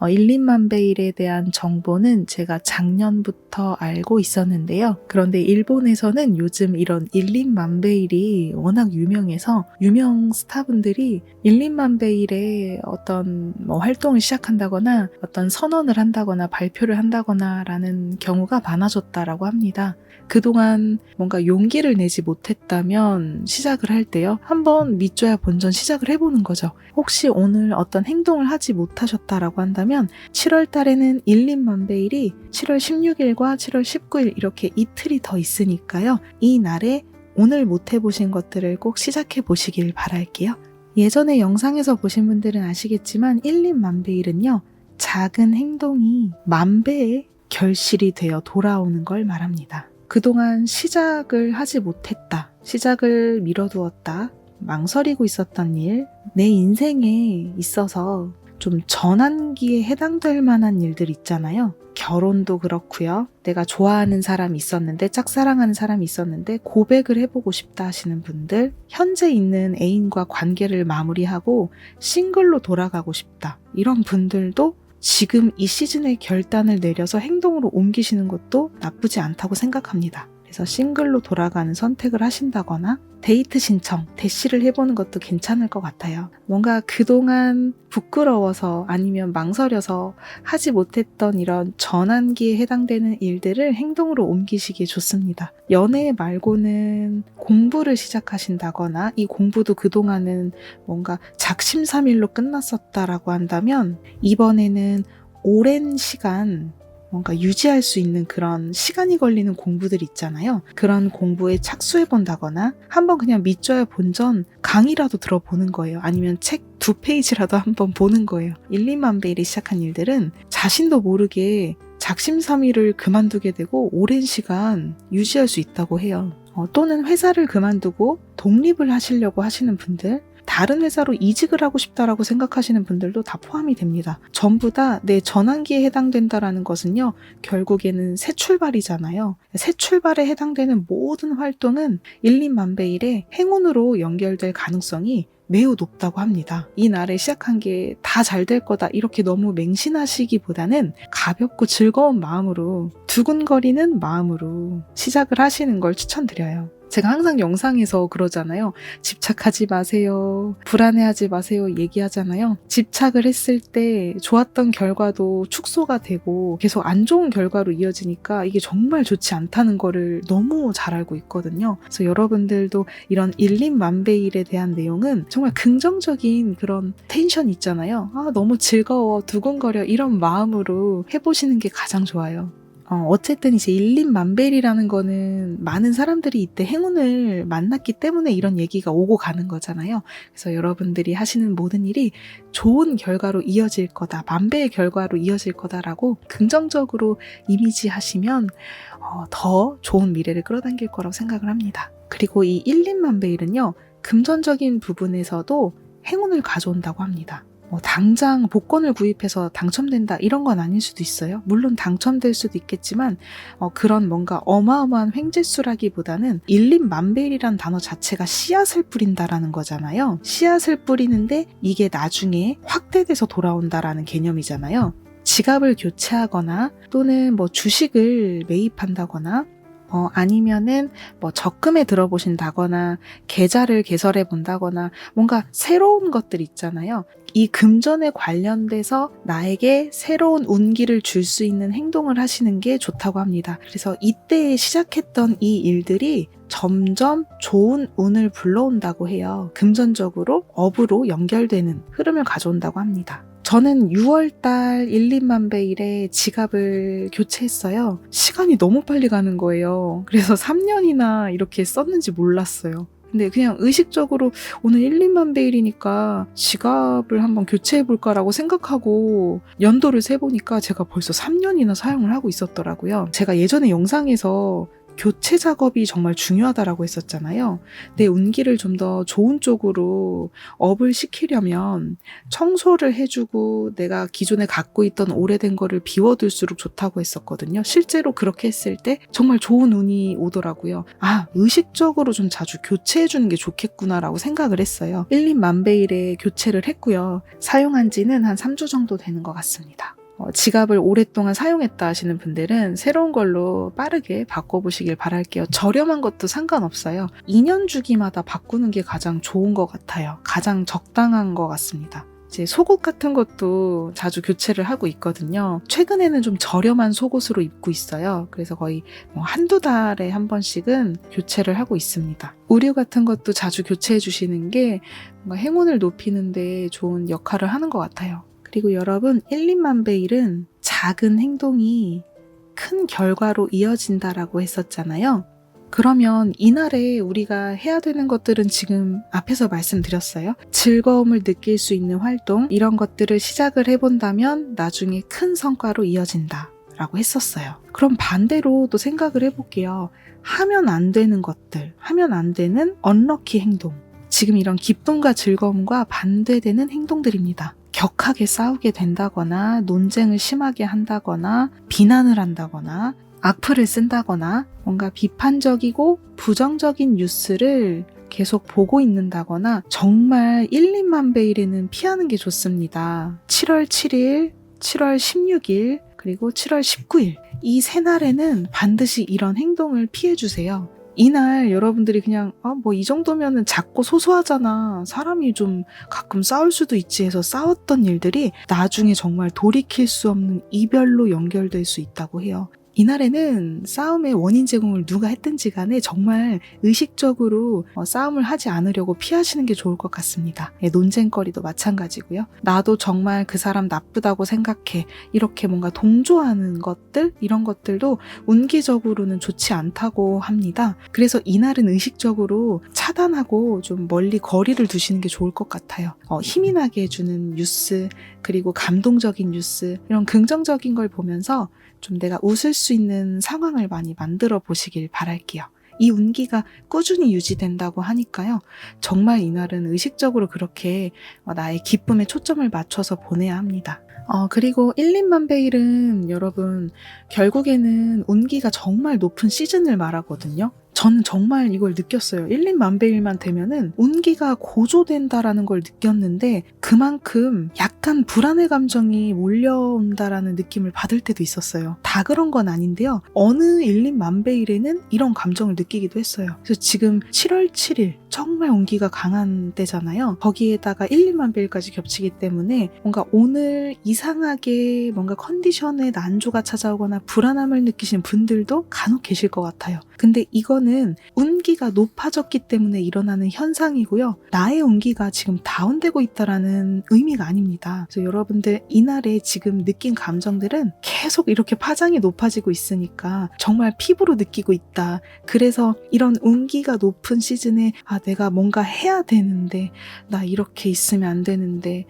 일린만베일에 대한 정보는 제가 작년부터 알고 있었는데요. 그런데 일본에서는 요즘 이런 일린만베일이 워낙 유명해서 유명 스타분들이 일린만베일에 어떤 활동을 시작한다거나 어떤 선언을 한다거나 발표를 한다거나 라는 경우가 많아졌다라고 합니다. 그동안 뭔가 용기를 내지 못했다면 시작을 할 때요. 한번 믿줘야 본전 시작을 해보는 거죠. 혹시 오늘 어떤 행동을 하지 못하셨다라고 한다면 7월 달에는 일린만베일이 7월 16일과 7월 19일 이렇게 이틀이 더 있으니까요. 이 날에 오늘 못 해보신 것들을 꼭 시작해 보시길 바랄게요. 예전에 영상에서 보신 분들은 아시겠지만 일린만베일은요. 작은 행동이 만배의 결실이 되어 돌아오는 걸 말합니다. 그동안 시작을 하지 못했다, 시작을 미뤄두었다, 망설이고 있었던 일, 내 인생에 있어서 좀 전환기에 해당될 만한 일들 있잖아요. 결혼도 그렇고요. 내가 좋아하는 사람이 있었는데, 짝사랑하는 사람이 있었는데 고백을 해보고 싶다 하시는 분들, 현재 있는 애인과 관계를 마무리하고 싱글로 돌아가고 싶다, 이런 분들도 지금 이 시즌에 결단을 내려서 행동으로 옮기시는 것도 나쁘지 않다고 생각합니다. 그래서 싱글로 돌아가는 선택을 하신다거나 데이트 신청, 대시를 해보는 것도 괜찮을 것 같아요. 뭔가 그동안 부끄러워서 아니면 망설여서 하지 못했던 이런 전환기에 해당되는 일들을 행동으로 옮기시기에 좋습니다. 연애 말고는 공부를 시작하신다거나 이 공부도 그동안은 뭔가 작심삼일로 끝났었다라고 한다면 이번에는 오랜 시간 뭔가 유지할 수 있는 그런 시간이 걸리는 공부들 있잖아요. 그런 공부에 착수해본다거나 한번 그냥 믿줘야 본전 강의라도 들어보는 거예요. 아니면 책 2페이지라도 한번 보는 거예요. 일린만베일이 시작한 일들은 자신도 모르게 작심삼일을 그만두게 되고 오랜 시간 유지할 수 있다고 해요. 또는 회사를 그만두고 독립을 하시려고 하시는 분들, 다른 회사로 이직을 하고 싶다라고 생각하시는 분들도 다 포함이 됩니다. 전부 다 내 전환기에 해당된다라는 것은요, 결국에는 새 출발이잖아요. 새 출발에 해당되는 모든 활동은 일린만베일의 행운으로 연결될 가능성이 매우 높다고 합니다. 이 날에 시작한 게 다 잘 될 거다, 이렇게 너무 맹신하시기보다는 가볍고 즐거운 마음으로, 두근거리는 마음으로 시작을 하시는 걸 추천드려요. 제가 항상 영상에서 그러잖아요. 집착하지 마세요, 불안해하지 마세요 얘기하잖아요. 집착을 했을 때 좋았던 결과도 축소가 되고 계속 안 좋은 결과로 이어지니까 이게 정말 좋지 않다는 거를 너무 잘 알고 있거든요. 그래서 여러분들도 이런 일린만베일에 대한 내용은 정말 긍정적인 그런 텐션 있잖아요. 너무 즐거워, 두근거려, 이런 마음으로 해보시는 게 가장 좋아요. 어쨌든 이제 일린만베일이라는 거는 많은 사람들이 이때 행운을 만났기 때문에 이런 얘기가 오고 가는 거잖아요. 그래서 여러분들이 하시는 모든 일이 좋은 결과로 이어질 거다, 만배의 결과로 이어질 거다라고 긍정적으로 이미지하시면 더 좋은 미래를 끌어당길 거라고 생각을 합니다. 그리고 이 일린만베일은요, 금전적인 부분에서도 행운을 가져온다고 합니다. 당장 복권을 구입해서 당첨된다, 이런 건 아닐 수도 있어요. 물론 당첨될 수도 있겠지만 그런 뭔가 어마어마한 횡재수라기보다는 일린만베일이란 단어 자체가 씨앗을 뿌린다라는 거잖아요. 씨앗을 뿌리는데 이게 나중에 확대돼서 돌아온다라는 개념이잖아요. 지갑을 교체하거나 또는 주식을 매입한다거나 아니면은 적금에 들어보신다거나 계좌를 개설해 본다거나 뭔가 새로운 것들 있잖아요. 이 금전에 관련돼서 나에게 새로운 운기를 줄 수 있는 행동을 하시는 게 좋다고 합니다. 그래서 이때 시작했던 이 일들이 점점 좋은 운을 불러온다고 해요. 금전적으로 업으로 연결되는 흐름을 가져온다고 합니다. 저는 6월달 일린만베일에 지갑을 교체했어요. 시간이 너무 빨리 가는 거예요. 그래서 3년이나 이렇게 썼는지 몰랐어요. 근데 그냥 의식적으로 오늘 일린만베일이니까 지갑을 한번 교체해볼까라고 생각하고 연도를 세보니까 제가 벌써 3년이나 사용을 하고 있었더라고요. 제가 예전에 영상에서 교체 작업이 정말 중요하다라고 했었잖아요. 내 운기를 좀 더 좋은 쪽으로 업을 시키려면 청소를 해주고 내가 기존에 갖고 있던 오래된 거를 비워둘수록 좋다고 했었거든요. 실제로 그렇게 했을 때 정말 좋은 운이 오더라고요. 아, 의식적으로 좀 자주 교체해주는 게 좋겠구나라고 생각을 했어요. 1린 만베일에 교체를 했고요. 사용한 지는 한 3주 정도 되는 것 같습니다. 지갑을 오랫동안 사용했다 하시는 분들은 새로운 걸로 빠르게 바꿔보시길 바랄게요. 저렴한 것도 상관없어요. 2년 주기마다 바꾸는 게 가장 좋은 것 같아요. 가장 적당한 것 같습니다. 이제 속옷 같은 것도 자주 교체를 하고 있거든요. 최근에는 좀 저렴한 속옷으로 입고 있어요. 그래서 거의 한두 달에 한 번씩은 교체를 하고 있습니다. 의류 같은 것도 자주 교체해 주시는 게 뭔가 행운을 높이는 데 좋은 역할을 하는 것 같아요. 그리고 여러분, 1린 만베일은 작은 행동이 큰 결과로 이어진다라고 했었잖아요. 그러면 이날에 우리가 해야 되는 것들은 지금 앞에서 말씀드렸어요. 즐거움을 느낄 수 있는 활동, 이런 것들을 시작을 해본다면 나중에 큰 성과로 이어진다 라고 했었어요. 그럼 반대로 또 생각을 해볼게요. 하면 안 되는 것들, 하면 안 되는 언럭키 행동, 지금 이런 기쁨과 즐거움과 반대되는 행동들입니다. 격하게 싸우게 된다거나 논쟁을 심하게 한다거나 비난을 한다거나 악플을 쓴다거나 뭔가 비판적이고 부정적인 뉴스를 계속 보고 있는다거나 정말 1린 만베일에는 피하는 게 좋습니다. 7월 7일, 7월 16일, 그리고 7월 19일 이 세 날에는 반드시 이런 행동을 피해주세요. 이날 여러분들이 그냥 뭐 이 정도면은 작고 소소하잖아, 사람이 좀 가끔 싸울 수도 있지 해서 싸웠던 일들이 나중에 정말 돌이킬 수 없는 이별로 연결될 수 있다고 해요. 이날에는 싸움의 원인 제공을 누가 했든지 간에 정말 의식적으로 싸움을 하지 않으려고 피하시는 게 좋을 것 같습니다. 논쟁거리도 마찬가지고요. 나도 정말 그 사람 나쁘다고 생각해, 이렇게 뭔가 동조하는 것들, 이런 것들도 운기적으로는 좋지 않다고 합니다. 그래서 이날은 의식적으로 차단하고 좀 멀리 거리를 두시는 게 좋을 것 같아요. 힘이 나게 해주는 뉴스, 그리고 감동적인 뉴스, 이런 긍정적인 걸 보면서 좀 내가 웃을 수 있는 상황을 많이 만들어 보시길 바랄게요. 이 운기가 꾸준히 유지된다고 하니까요. 정말 이날은 의식적으로 그렇게 나의 기쁨에 초점을 맞춰서 보내야 합니다. 그리고 1린 만베일은 여러분 결국에는 운기가 정말 높은 시즌을 말하거든요. 저는 정말 이걸 느꼈어요. 1린 만베일만 되면은 운기가 고조된다라는 걸 느꼈는데 그만큼 약간 불안의 감정이 몰려온다라는 느낌을 받을 때도 있었어요. 다 그런 건 아닌데요. 어느 1린 만베일에는 이런 감정을 느끼기도 했어요. 그래서 지금 7월 7일 정말 운기가 강한 때잖아요. 거기에다가 1린 만베일까지 겹치기 때문에 뭔가 오늘 이상하게 뭔가 컨디션에 난조가 찾아오거나 불안함을 느끼시는 분들도 간혹 계실 것 같아요. 근데 이거는 운기가 높아졌기 때문에 일어나는 현상이고요. 나의 운기가 지금 다운되고 있다라는 의미가 아닙니다. 그래서 여러분들 이날에 지금 느낀 감정들은 계속 이렇게 파장이 높아지고 있으니까 정말 피부로 느끼고 있다. 그래서 이런 운기가 높은 시즌에 내가 뭔가 해야 되는데, 나 이렇게 있으면 안 되는데,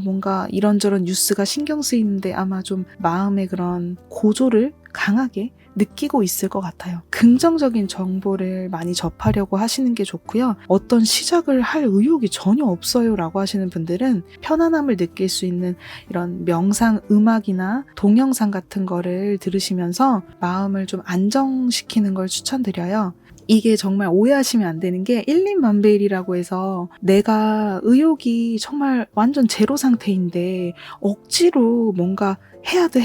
뭔가 이런저런 뉴스가 신경 쓰이는데 아마 좀 마음의 그런 고조를 강하게 느끼고 있을 것 같아요. 긍정적인 정보를 많이 접하려고 하시는 게 좋고요. 어떤 시작을 할 의욕이 전혀 없어요 라고 하시는 분들은 편안함을 느낄 수 있는 이런 명상 음악이나 동영상 같은 거를 들으시면서 마음을 좀 안정시키는 걸 추천드려요. 이게 정말 오해하시면 안 되는 게 1린 만베일이라고 해서 내가 의욕이 정말 완전 제로 상태인데 억지로 뭔가 해야 돼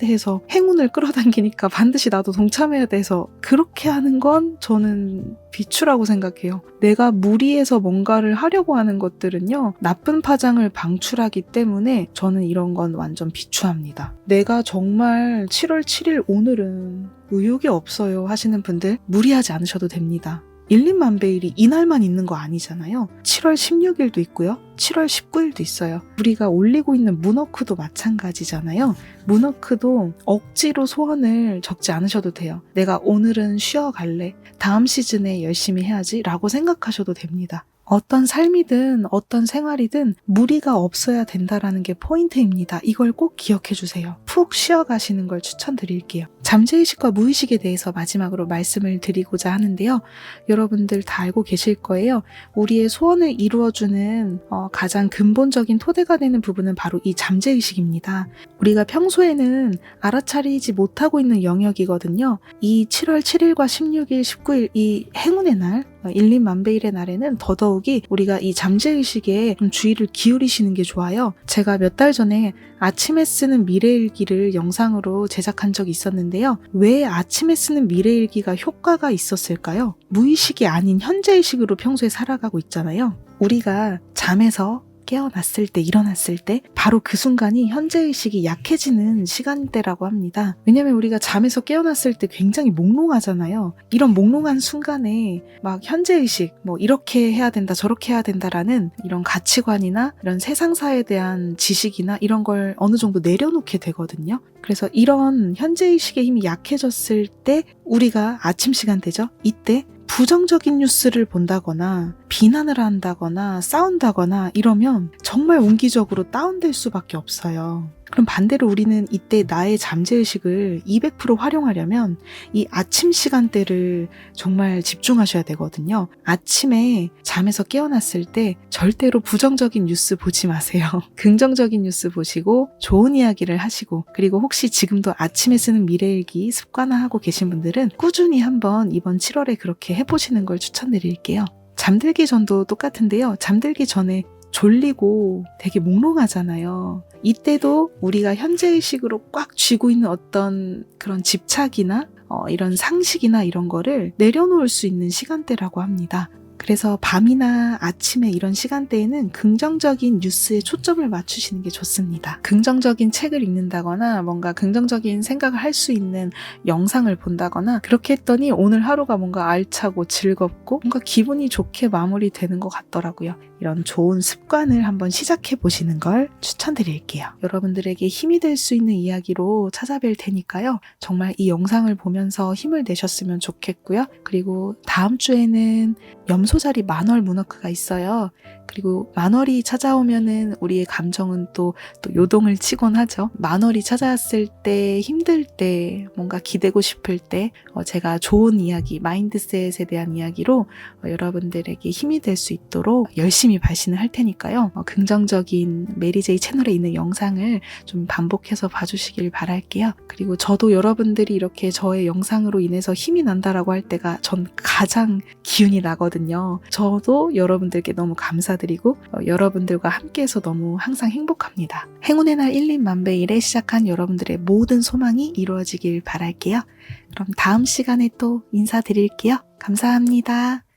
해서 행운을 끌어당기니까 반드시 나도 동참해야 돼서 그렇게 하는 건 저는 비추라고 생각해요. 내가 무리해서 뭔가를 하려고 하는 것들은요, 나쁜 파장을 방출하기 때문에 저는 이런 건 완전 비추합니다. 내가 정말 7월 7일 오늘은 의욕이 없어요 하시는 분들 무리하지 않으셔도 됩니다. 1린 만베일이 이날만 있는 거 아니잖아요. 7월 16일도 있고요. 7월 19일도 있어요. 우리가 올리고 있는 문워크도 마찬가지잖아요. 문워크도 억지로 소원을 적지 않으셔도 돼요. 내가 오늘은 쉬어갈래. 다음 시즌에 열심히 해야지 라고 생각하셔도 됩니다. 어떤 삶이든 어떤 생활이든 무리가 없어야 된다라는 게 포인트입니다. 이걸 꼭 기억해 주세요. 푹 쉬어가시는 걸 추천드릴게요. 잠재의식과 무의식에 대해서 마지막으로 말씀을 드리고자 하는데요. 여러분들 다 알고 계실 거예요. 우리의 소원을 이루어주는 가장 근본적인 토대가 되는 부분은 바로 이 잠재의식입니다. 우리가 평소에는 알아차리지 못하고 있는 영역이거든요. 이 7월 7일과 16일, 19일 이 행운의 날, 일림만배일의 날에는 더더욱이 우리가 이 잠재의식에 좀 주의를 기울이시는 게 좋아요. 제가 몇 달 전에 아침에 쓰는 미래일기를 영상으로 제작한 적이 있었는데요. 왜 아침에 쓰는 미래일기가 효과가 있었을까요? 무의식이 아닌 현재의식으로 평소에 살아가고 있잖아요. 우리가 잠에서 깨어났을 때, 일어났을 때 바로 그 순간이 현재의식이 약해지는 시간대라고 합니다. 왜냐면 우리가 잠에서 깨어났을 때 굉장히 몽롱하잖아요. 이런 몽롱한 순간에 막 현재의식, 이렇게 해야 된다, 저렇게 해야 된다라는 이런 가치관이나 이런 세상사에 대한 지식이나 이런 걸 어느 정도 내려놓게 되거든요. 그래서 이런 현재의식의 힘이 약해졌을 때 우리가 아침 시간대죠. 이때 부정적인 뉴스를 본다거나 비난을 한다거나 싸운다거나 이러면 정말 운기적으로 다운될 수밖에 없어요. 그럼 반대로 우리는 이때 나의 잠재의식을 200% 활용하려면 이 아침 시간대를 정말 집중하셔야 되거든요. 아침에 잠에서 깨어났을 때 절대로 부정적인 뉴스 보지 마세요. 긍정적인 뉴스 보시고 좋은 이야기를 하시고, 그리고 혹시 지금도 아침에 쓰는 미래일기 습관화하고 계신 분들은 꾸준히 한번 이번 7월에 그렇게 해보시는 걸 추천드릴게요. 잠들기 전도 똑같은데요. 잠들기 전에 졸리고 되게 몽롱하잖아요. 이때도 우리가 현재의식으로 꽉 쥐고 있는 어떤 그런 집착이나 이런 상식이나 이런 거를 내려놓을 수 있는 시간대라고 합니다. 그래서 밤이나 아침에 이런 시간대에는 긍정적인 뉴스에 초점을 맞추시는 게 좋습니다. 긍정적인 책을 읽는다거나 뭔가 긍정적인 생각을 할 수 있는 영상을 본다거나 그렇게 했더니 오늘 하루가 뭔가 알차고 즐겁고 뭔가 기분이 좋게 마무리되는 것 같더라고요. 이런 좋은 습관을 한번 시작해 보시는 걸 추천드릴게요. 여러분들에게 힘이 될 수 있는 이야기로 찾아뵐 테니까요. 정말 이 영상을 보면서 힘을 내셨으면 좋겠고요. 그리고 다음 주에는 염소자리 만월 문워크가 있어요. 그리고 만월이 찾아오면은 우리의 감정은 또 요동을 치곤 하죠. 만월이 찾아왔을 때, 힘들 때, 뭔가 기대고 싶을 때 제가 좋은 이야기, 마인드셋에 대한 이야기로 여러분들에게 힘이 될 수 있도록 열심히 발신을 할 테니까요. 긍정적인 메리제이 채널에 있는 영상을 좀 반복해서 봐주시길 바랄게요. 그리고 저도 여러분들이 이렇게 저의 영상으로 인해서 힘이 난다라고 할 때가 전 가장 기운이 나거든요. 저도 여러분들께 너무 감사드리고 여러분들과 함께해서 너무 항상 행복합니다. 행운의 날 1림만배일에 시작한 여러분들의 모든 소망이 이루어지길 바랄게요. 그럼 다음 시간에 또 인사드릴게요. 감사합니다.